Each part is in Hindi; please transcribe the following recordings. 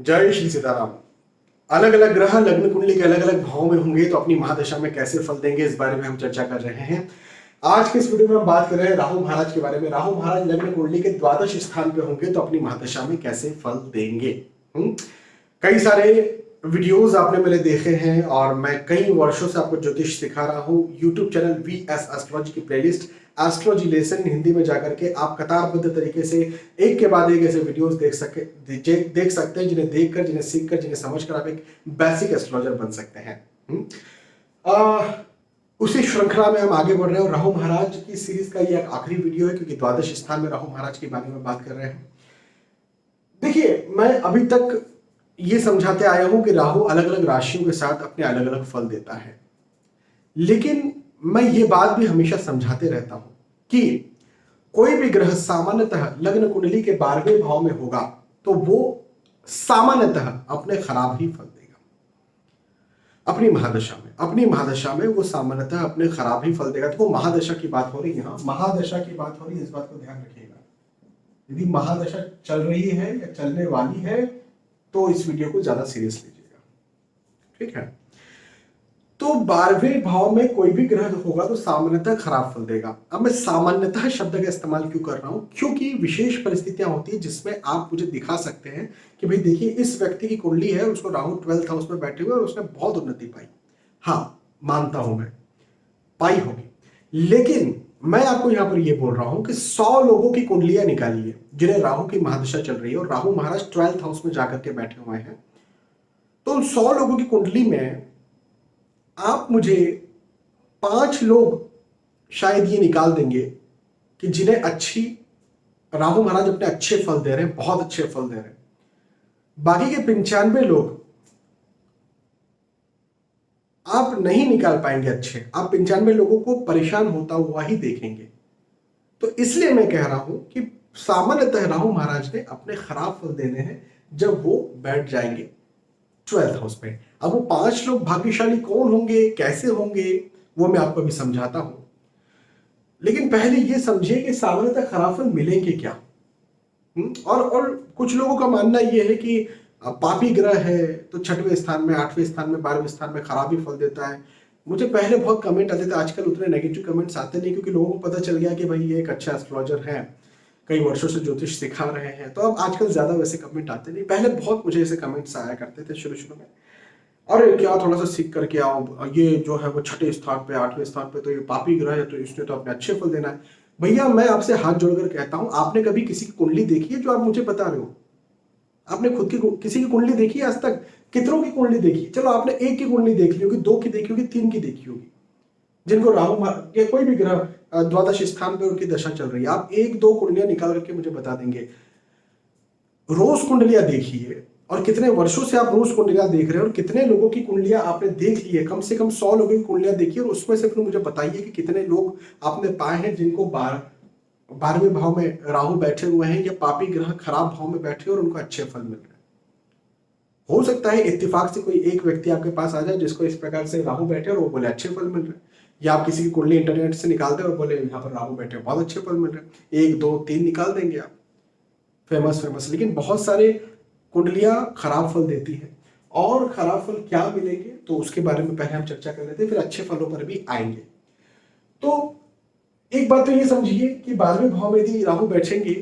जय श्री सीताराम। अलग अलग ग्रह लग्न कुंडली के अलग अलग भाव में होंगे तो अपनी महादशा में कैसे फल देंगे, इस बारे में हम चर्चा कर रहे हैं। आज के इस वीडियो में हम बात कर रहे हैं राहु महाराज के बारे में। राहु महाराज लग्न कुंडली के द्वादश स्थान पे होंगे तो अपनी महादशा में कैसे फल देंगे। कई सारे वीडियोस आपने मेरे देखे हैं और मैं कई वर्षों से आपको ज्योतिष सिखा रहा हूँ। यूट्यूब चैनल VS एस्ट्रोलॉजी की प्लेलिस्ट एस्ट्रोलॉजी लेसन हिंदी में जाकर के आप कतारबद्ध तरीके से एक के बाद एक ऐसे वीडियोस देख सकते हैं जिन्हें देखकर, जिन्हें सीखकर, जिन्हें समझकर आप एक बेसिक एस्ट्रोलॉजर बन सकते हैं। उसी श्रृंखला में हम आगे बढ़ रहे हैं और राहु महाराज की सीरीज का ये आखिरी वीडियो है क्योंकि द्वादश स्थान में राहु महाराज के बारे में बात कर रहे हैं। देखिए, मैं अभी तक ये समझाते आया हूं कि राहु अलग अलग राशियों के साथ अपने अलग अलग फल देता है, लेकिन मैं ये बात भी हमेशा समझाते रहता हूं कि कोई भी ग्रह सामान्यतः लग्न कुंडली के 12वें भाव में होगा तो वो सामान्यतः अपने खराब ही फल देगा। अपनी महादशा में वो सामान्यतः अपने खराब ही फल देगा। तो वो महादशा की बात हो रही है, यहाँ महादशा की बात हो रही है, इस बात को ध्यान रखिएगा। यदि महादशा चल रही है या चलने वाली है तो इस वीडियो को ज्यादा सीरियस लीजिएगा, ठीक है। तो 12वें भाव में कोई भी ग्रह होगा तो सामान्यतः खराब फल देगा। अब मैं सामान्यतः शब्द का इस्तेमाल क्यों कर रहा हूं? क्योंकि विशेष परिस्थितियां होती है जिसमें आप मुझे दिखा सकते हैं कि भाई देखिए, इस व्यक्ति की कुंडली है, उसको राहु 12th हाउस में बैठे हुए और उसने बहुत उन्नति पाई। हाँ, मानता हूं मैं, पाई होगी, लेकिन मैं आपको यहां पर यह बोल रहा हूं कि 100 लोगों की कुंडलियां निकालिए जिन्हें राहु की महादशा चल रही है और राहु महाराज 12th हाउस में जाकर के बैठे हुए हैं। तो उन 100 लोगों की कुंडली में आप मुझे 5 लोग शायद ये निकाल देंगे कि जिन्हें राहु महाराज अपने अच्छे फल दे रहे हैं, बहुत अच्छे फल दे रहे हैं। बाकी के 95 लोग आप नहीं निकाल पाएंगे अच्छे। आप 95 लोगों को परेशान होता हुआ ही देखेंगे। तो इसलिए मैं कह रहा हूं कि सामान्यतः राहु महाराज ने अपने खराब फल देने हैं जब वो बैठ जाएंगे 12th हाउस में। अब वो 5 लोग भाग्यशाली कौन होंगे, कैसे होंगे, वो मैं आपको अभी समझाता हूं। लेकिन पहले ये समझिए कि सामान्यतः खराब फल मिलेंगे क्या। और कुछ लोगों का मानना यह है कि पापी ग्रह है तो 6वें स्थान में, 8वें स्थान में, 12वें स्थान में खराब ही फल देता है। मुझे पहले बहुत कमेंट आते थे, आजकल उतने नेगेटिव कमेंट्स आते नहीं क्योंकि लोगों को पता चल गया कि भाई ये एक अच्छा एस्ट्रोलॉजर है, कई वर्षों से ज्योतिष सिखा रहे हैं। तो अब आजकल ज्यादा वैसे कमेंट आते नहीं। पहले बहुत मुझे ऐसे कमेंट्स आया करते थे शुरू में, अरे क्या थोड़ा सा सीख करके आओ, ये जो है वो 6ठे स्थान पे, 8वें स्थान पे तो ये पापी ग्रह है तो इसने तो अपने अच्छे फल देना है। भैया, मैं आपसे हाथ जोड़कर कहता हूं, आपने कभी किसी की कुंडली देखी है जो आप मुझे बता रहे हो? आपने खुद की किसी की कुंडली देखी है आज तक? कितनों की कुंडली देखी? चलो, आपने एक की कुंडली देख ली होगी, 2 की देखी होगी, 3 की देखी होगी, जिनको राहु या कोई भी ग्रह द्वादश स्थान पर उनकी दशा चल रही है। आप 1-2 कुंडलियां निकाल करके मुझे बता देंगे। रोज कुंडलियां देखिए और कितने वर्षों से आप रोज कुंडलियां देख रहे हैं और कितने लोगों की कुंडलियां आपने देख ली है। कम से कम 100 लोगों की कुंडलियां देखिए और उसमें से फिर मुझे बताइए कि कितने लोग आपने पाए हैं जिनको 12वें भाव में राहु बैठे हुए हैं या पापी ग्रह खराब भाव में बैठे और उनको अच्छे फल मिल रहे हैं। हो सकता है इत्तेफाक से कोई एक व्यक्ति आपके पास आ जाए जिसको इस प्रकार से राहु बैठे और वो बोले अच्छे फल मिल रहे हैं, या आप किसी की कुंडली इंटरनेट से निकालते और बोले यहाँ पर राहु बैठे बहुत अच्छे फल मिल रहे हैं। 1, 2, 3 निकाल देंगे आप, फेमस। लेकिन बहुत सारे कुंडलियां खराब फल देती है और खराब फल क्या मिलेंगे तो उसके बारे में पहले हम चर्चा कर लेते हैं, फिर अच्छे फलों पर भी आएंगे। तो एक बात तो ये समझिए कि 12वें भाव में यदि राहु बैठेंगे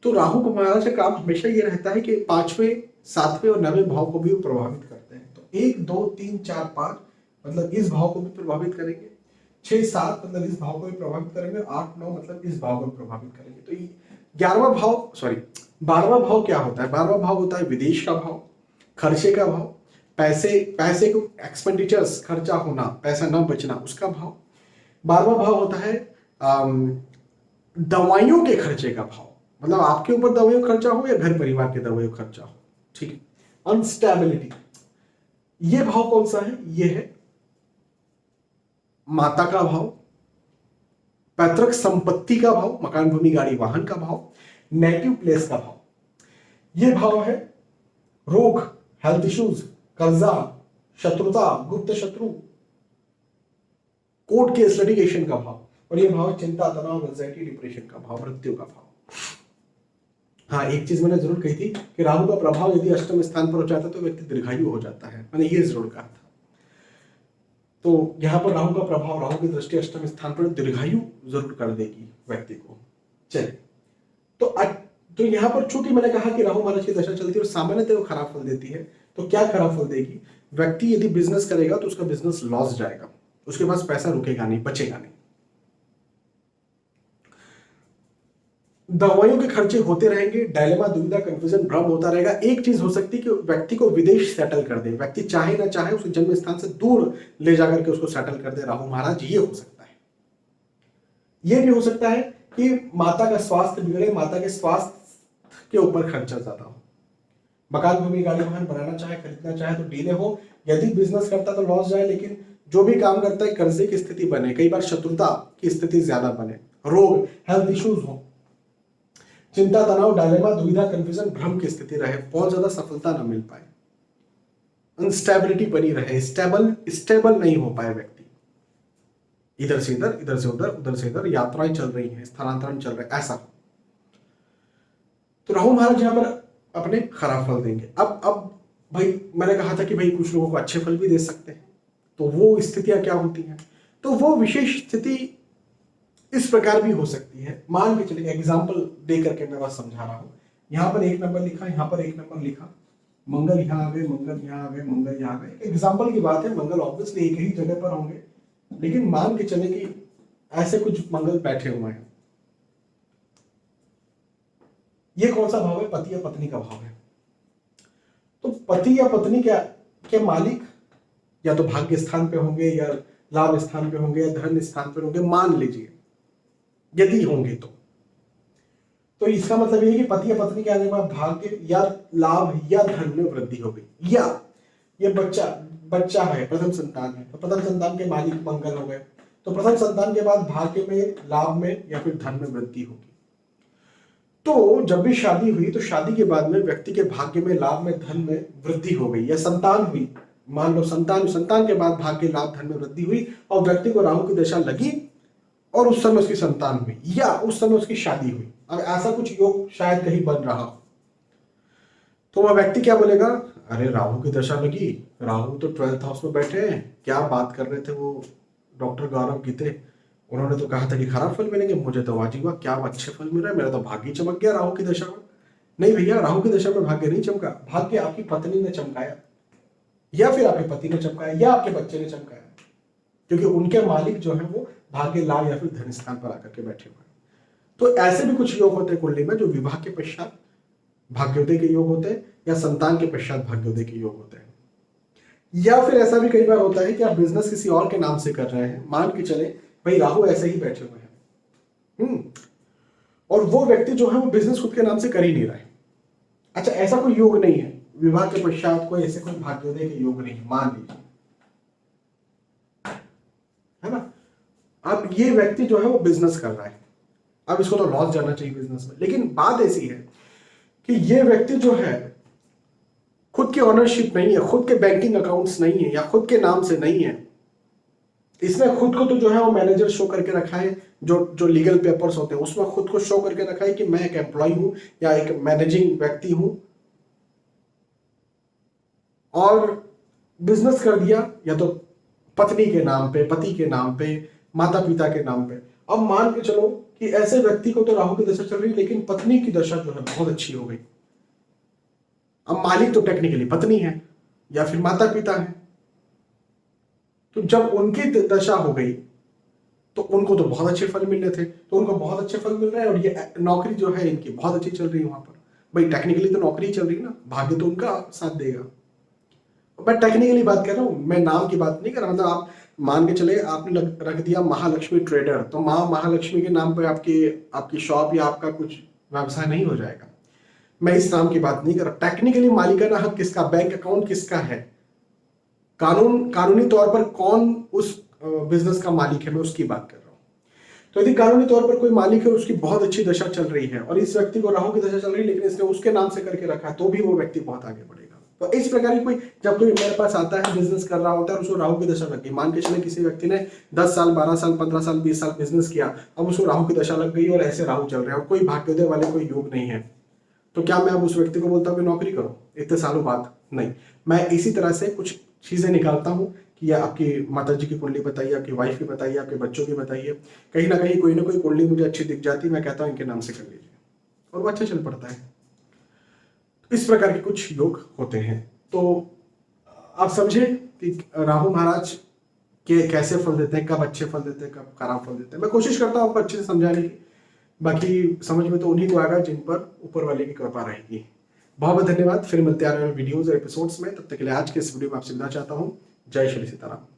तो राहु को महाराज का काम हमेशा ये रहता है कि 5वें, 7वें और 9वें भाव को भी प्रभावित करते हैं। तो 1, 2, 3, 4, 5 मतलब इस भाव को भी प्रभावित करेंगे, 6, 7 मतलब इस भाव को भी प्रभावित करेंगे, 8, 9 मतलब इस भाव को भी प्रभावित करेंगे। तो 12वां भाव क्या होता है? 12वां भाव होता है विदेश का भाव, खर्चे का भाव, पैसे को एक्सपेंडिचर्स, खर्चा होना, पैसा न बचना, उसका भाव। 12वां भाव होता है दवाइयों के खर्चे का भाव, मतलब आपके ऊपर दवाइयों का खर्चा हो या घर परिवार के दवाइयों का खर्चा हो, ठीक है। अनस्टेबिलिटी, ये भाव कौन सा है? ये है माता का भाव, पैतृक संपत्ति का भाव, मकान, भूमि, गाड़ी, वाहन का भाव, नेटिव प्लेस का भाव। यह भाव है रोग, हेल्थ इश्यूज, कर्जा, शत्रुता, गुप्त शत्रु, कोर्ट केस, लिटिगेशन का भाव। और यह भाव चिंता, तनाव, एंजाइटी, डिप्रेशन का भाव, मृत्यु का भाव। हाँ, एक चीज मैंने जरूर कही थी कि राहु का प्रभाव यदि अष्टम स्थान पर हो जाता है तो व्यक्ति दीर्घायु हो जाता है, मैंने ये जरूर कहा था। तो यहाँ पर राहु का प्रभाव, राहु की दृष्टि अष्टम स्थान पर दीर्घायु जरूर कर देगी व्यक्ति को। चलिए, तो यहाँ पर चूंकि मैंने कहा कि राहु महाराज की दशा चलती है और सामान्यतः वो खराब फल देती है, तो क्या खराब फल देगी? व्यक्ति यदि बिजनेस करेगा तो उसका बिजनेस लॉस जाएगा, उसके पास पैसा रुकेगा नहीं, बचेगा नहीं। दवाइयों के खर्चे होते रहेंगे, डायलेमा, दुविधा, कंफ्यूजन, भ्रम होता रहेगा। एक चीज हो सकती है कि व्यक्ति को विदेश सेटल कर दे, व्यक्ति चाहे ना चाहे उसे जन्म स्थान से दूर ले जाकर के उसको सेटल कर दे राहु महाराज, ये हो सकता है। ये भी हो सकता है कि माता का स्वास्थ्य बिगड़े, माता के स्वास्थ्य के ऊपर खर्चा ज्यादा हो, मकान, भूमि, गाड़ी, वाहन बनाना चाहे, खरीदना चाहे तो डीले हो, यदि बिजनेस करता तो लॉस जाए, लेकिन जो भी काम करता है कर्जे की स्थिति बने, कई बार शत्रुता की स्थिति ज्यादा बने, रोग, हेल्थ इश्यूज हो, चिंता, तनाव, डायलेमा, दुविधा, कंफ्यूजन, भ्रम की स्थिति रहे, बहुत ज्यादा सफलता ना मिल पाए, अनस्टेबिलिटी बनी रहे, स्टेबल नहीं हो पाए व्यक्ति, इधर से इधर, इधर से उधर, उधर से इधर, यात्राएं चल रही हैं, स्थानांतरण चल रहा है, ऐसा। तो राहु महाराज यहाँ पर अपने खराब फल देंगे। अब भाई मैंने कहा था कि भाई कुछ लोगों को अच्छे फल भी दे सकते हैं, तो वो स्थितियां क्या होती हैं? तो वो विशेष स्थिति इस प्रकार भी हो सकती है। मान के चलिए, एग्जाम्पल दे करके मैं बस समझा रहा हूं। यहाँ पर 1 नंबर लिखा, यहाँ पर 1 नंबर लिखा, मंगल यहाँ आ गए, मंगल यहाँ आ गए, मंगल यहाँ आ गए। एग्जाम्पल की बात है, मंगल ऑब्वियसली एक ही जगह पर होंगे, लेकिन मान के चले कि ऐसे कुछ मंगल बैठे हुए हैं। ये कौन सा भाव है? पति या पत्नी का भाव है। तो पति या पत्नी के मालिक या तो भाग्य स्थान पे होंगे, या लाभ स्थान पे होंगे, या धन स्थान पे होंगे, मान लीजिए यदि होंगे तो इसका मतलब ये कि पति या पत्नी के आने के बाद भाग्य या लाभ या धन में वृद्धि हो गई, या ये बच्चा है, प्रथम संतान है, तो प्रथम संतान के मालिक मंगल हो गए, तो प्रथम संतान के बाद भाग्य में, लाभ में या फिर धन में वृद्धि होगी। तो जब भी शादी हुई तो शादी के बाद में व्यक्ति के भाग्य में, लाभ में, धन में वृद्धि हो गई, या संतान हुई, मान लो संतान के बाद भाग्य, लाभ, धन में वृद्धि हुई, और व्यक्ति को राहु की दशा लगी और उस समय उसकी संतान हुई, या उस समय उसकी शादी हुई। अब ऐसा कुछ योग शायद कहीं बन रहा हो, तो वह व्यक्ति क्या बोलेगा? अरे राहु की दशा लगी, राहु तो 12th हाउस में बैठे हैं, क्या बात कर रहे थे वो डॉक्टर गौरव गीते, उन्होंने तो कहा था कि खराब फल मिलेंगे, मुझे तो वाजी हुआ, क्या अच्छे फल मिल रहा है, मेरा तो भाग्य चमक गया राहु की दशा में। नहीं भैया, राहु की दशा में भाग्य नहीं चमका, भाग्य आपकी पत्नी ने चमकाया, या फिर आपके पति ने चमकाया, या आपके बच्चे ने चमकाया, क्योंकि उनके मालिक जो है वो भाग्य, लाभ या फिर धन स्थान पर आकर के बैठे हुए हैं। तो ऐसे भी कुछ योग होते हैं कुंडली में, जो विवाह के पश्चात भाग्योदय के योग होते हैं, या संतान के पश्चात भाग्योदय के योग होते हैं। या फिर ऐसा भी कई बार होता है कि आप बिजनेस किसी और के नाम से कर रहे हैं, मान के चले भाई राहु ऐसे ही बैठे हुए हैं, और वो व्यक्ति जो है वो बिजनेस खुद के नाम से कर ही नहीं रहा है। अच्छा, ऐसा कोई योग नहीं है विवाह के पश्चात, कोई ऐसे कोई भाग्योदय के योग नहीं, मान लीजिए, है ना। अब ये व्यक्ति जो है वो बिजनेस कर रहा है, अब इसको तो लॉस जाना चाहिए बिजनेस में, लेकिन बात ऐसी है कि ये व्यक्ति जो है खुद की ऑनरशिप नहीं है, खुद के बैंकिंग अकाउंट्स नहीं है, या खुद के नाम से नहीं है, इसने खुद को तो जो है वो मैनेजर शो करके रखा है, जो लीगल पेपर्स होते हैं उसमें खुद को शो करके रखा है कि मैं एक एम्प्लॉय हूं या एक मैनेजिंग व्यक्ति हूं, और बिजनेस कर दिया या तो पत्नी के नाम पे, पति के नाम पे, माता पिता के नाम पे। अब मान के चलो कि ऐसे व्यक्ति को तो राहु की दशा चल रही, लेकिन पत्नी की दशा जो है बहुत अच्छी हो गई। अब मालिक तो टेक्निकली पत्नी है या फिर माता पिता है, तो जब उनकी दशा हो गई तो उनको तो बहुत अच्छे फल मिल रहे थे, तो उनको बहुत अच्छे फल मिल रहे हैं, और ये नौकरी जो है इनकी बहुत अच्छी चल रही है वहां पर। भाई टेक्निकली तो नौकरी चल रही है ना, भाग्य तो उनका साथ देगा। मैं टेक्निकली बात कर रहा हूँ, मैं नाम की बात नहीं कर रहा। मतलब आप मान के चले आपने रख दिया महालक्ष्मी ट्रेडर, तो महालक्ष्मी के नाम पे आपकी शॉप या आपका कुछ व्यवसाय नहीं हो जाएगा। मैं इस नाम की बात नहीं कर रहा। टेक्निकली मालिकाना हक किसका, बैंक अकाउंट किसका है, कानूनी तौर पर कौन उस बिजनेस का मालिक है, मैं उसकी बात कर रहा हूं। तो यदि कानूनी तौर पर कोई मालिक है, उसकी बहुत अच्छी दशा चल रही है, और इस व्यक्ति को राहु की दशा चल रही है, लेकिन इसने उसके नाम से करके रखा है, तो भी वो व्यक्ति बहुत आगे बढ़ेगा। तो इस प्रकार की जब कोई मेरे पास आता है, बिजनेस कर रहा होता है और उसको राहु की दशा लग गई, मान के चले किसी व्यक्ति ने 10 साल 12 साल 15 साल 20 साल बिजनेस किया, अब उसको राहु की दशा लग गई और ऐसे राहु चल रहे हैं और कोई भाग्योदय वाले कोई योग नहीं है, तो क्या मैं अब उस व्यक्ति को बोलता हूँ कि नौकरी करो इतने सालों बाद? नहीं, मैं इसी तरह से कुछ चीजें निकालता हूँ कि या आपकी माता जी की कुंडली बताइए, आपकी वाइफ की बताइए, आपके बच्चों की बताइए, कहीं ना कहीं कोई ना कोई कुंडली मुझे अच्छी दिख जाती है, मैं कहता हूँ इनके नाम से कर लीजिए और वो अच्छा चल पड़ता है। इस प्रकार के कुछ योग होते हैं। तो आप समझे कि राहु महाराज के कैसे फल देते हैं, कब अच्छे फल देते हैं, कब खराब फल देते हैं। मैं कोशिश करता हूँ आपको अच्छे से समझाने की, बाकी समझ में तो उन्हीं को आएगा जिन पर ऊपर वाले की कृपा रहेगी। बहुत बहुत धन्यवाद। फिर मिलते आ रहे हैं वीडियोज और एपिसोड्स में, तब तक के लिए आज के इस वीडियो में आपसे विदा चाहता हूँ। जय श्री सीताराम।